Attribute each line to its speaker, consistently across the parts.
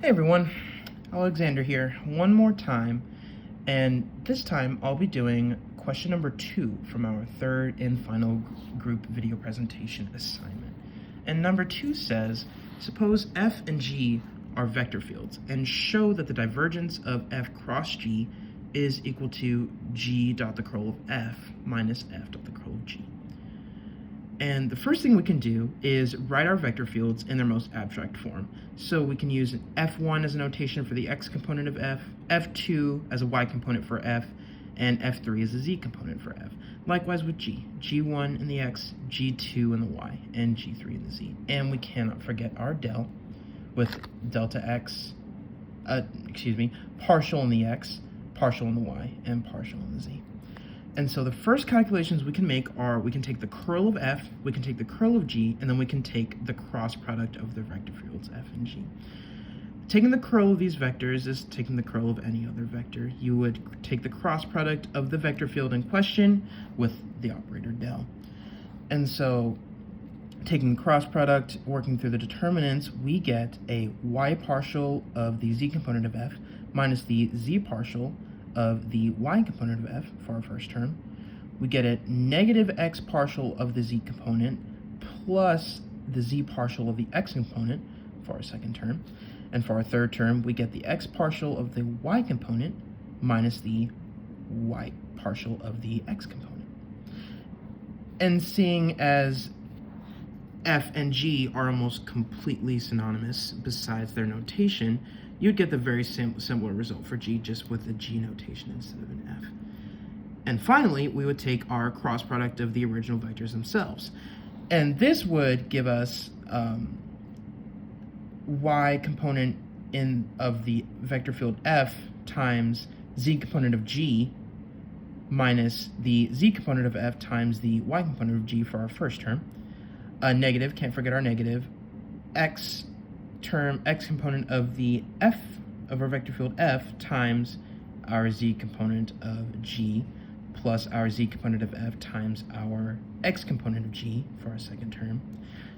Speaker 1: Hey everyone, Alexander here one more time, and this time I'll be doing question number 2 from our third and final group video presentation assignment. And number 2 says, suppose f and g are vector fields and show that the divergence of f cross g is equal to g dot the curl of f minus f dot the curl of g. And the first thing we can do is write our vector fields in their most abstract form. So we can use f1 as a notation for the x component of f, f2 as a y component for f, and f3 as a z component for f. Likewise with g, g1 in the x, g2 in the y, and g3 in the z. And we cannot forget our del with delta x, partial in the x, partial in the y, and partial in the z. And so the first calculations we can make are, we can take the curl of f, we can take the curl of g, and then we can take the cross product of the vector fields f and g. Taking the curl of these vectors is taking the curl of any other vector. You would take the cross product of the vector field in question with the operator del. And so taking the cross product, working through the determinants, we get a y partial of the z component of f minus the z partial of the y component of f for our first term. We get a negative x partial of the z component plus the z partial of the x component for our second term. And for our third term, we get the x partial of the y component minus the y partial of the x component. And seeing as f and g are almost completely synonymous besides their notation, you'd get the very similar result for g, just with a g notation instead of an f. And finally, we would take our cross product of the original vectors themselves. And this would give us y component of the vector field f times z component of g minus the z component of f times the y component of g for our first term. A negative, can't forget our negative, x component of the f of our vector field f times our z component of g plus our z component of f times our x component of g for our second term.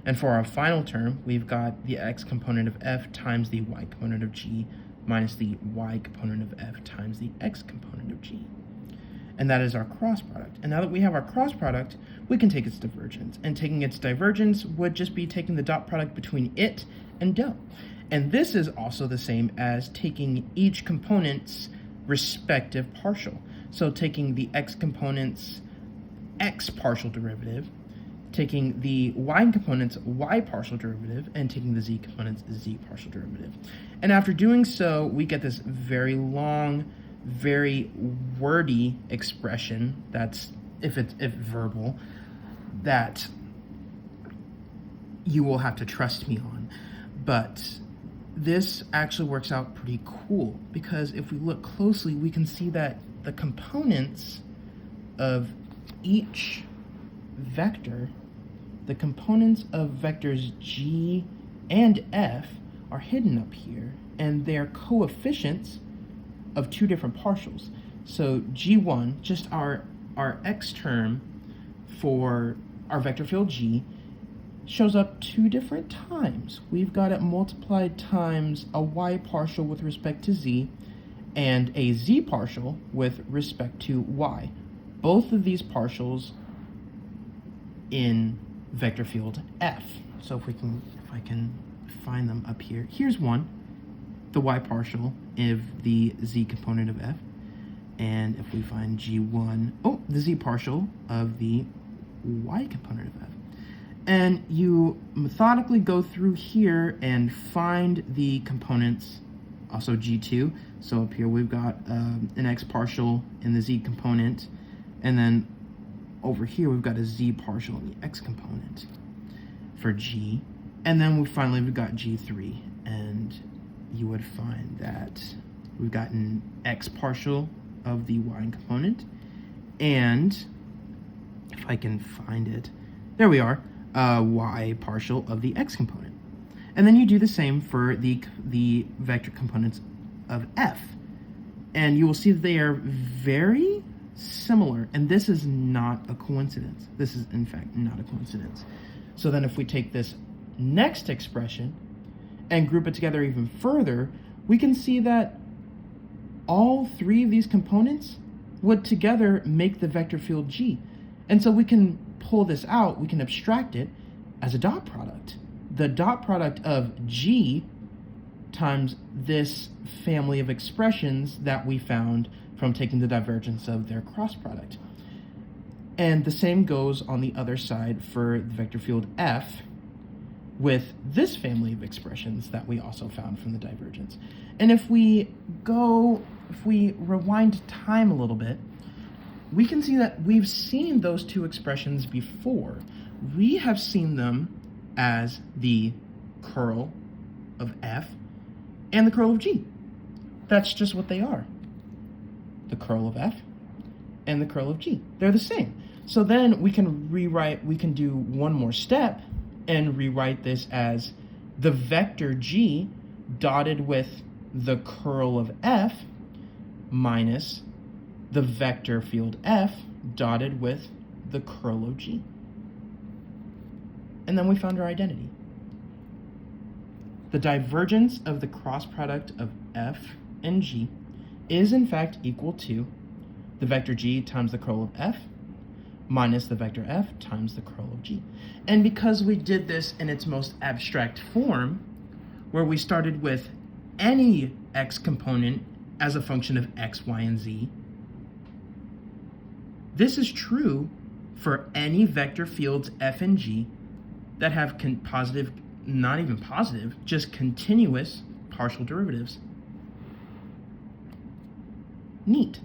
Speaker 1: And for our final term, we've got the x component of f times the y component of g minus the y component of f times the x component of g. And that is our cross product. And now that we have our cross product, we can take its divergence. And taking its divergence would just be taking the dot product between it and del. And this is also the same as taking each component's respective partial. So taking the x component's x partial derivative, taking the y component's y partial derivative, and taking the z component's z partial derivative. And after doing so, we get this very long, very wordy expression that's, if verbal, that you will have to trust me on. But this actually works out pretty cool, because if we look closely, we can see that the components of each vector, the components of vectors g and f, are hidden up here, and they're coefficients of two different partials. So g1, just our x term for our vector field g, shows up two different times. We've got it multiplied times a y partial with respect to z and a z partial with respect to y. Both of these partials in vector field f. So if I can find them up here. Here's one, the y partial of the z component of f. And if we find g1, the z partial of the y component of f. And you methodically go through here and find the components, also g2. So up here we've got an x partial in the z component, and then over here we've got a z partial in the x component for g. And then we've got g3, and you would find that we've got an x partial of the y component, and if I can find it, there we are, y partial of the x component. And then you do the same for the vector components of f, and you will see that they are very similar, and this is not a coincidence. This is in fact not a coincidence. So then if we take this next expression and group it together even further, we can see that all three of these components would together make the vector field G. And so we can pull this out, we can abstract it as a dot product. The dot product of G times this family of expressions that we found from taking the divergence of their cross product. And the same goes on the other side for the vector field F with this family of expressions that we also found from the divergence. And if we rewind time a little bit, we can see that we've seen those two expressions before. We have seen them as the curl of F and the curl of G. That's just what they are. The curl of F and the curl of G. They're the same. So then we can do one more step and rewrite this as the vector G dotted with the curl of F minus the vector field F dotted with the curl of G. And then we found our identity. The divergence of the cross product of F and G is in fact equal to the vector G times the curl of F minus the vector F times the curl of G. And because we did this in its most abstract form, where we started with any x component as a function of x, y, and z, this is true for any vector fields F and G that have positive, not even positive, just continuous partial derivatives. Neat.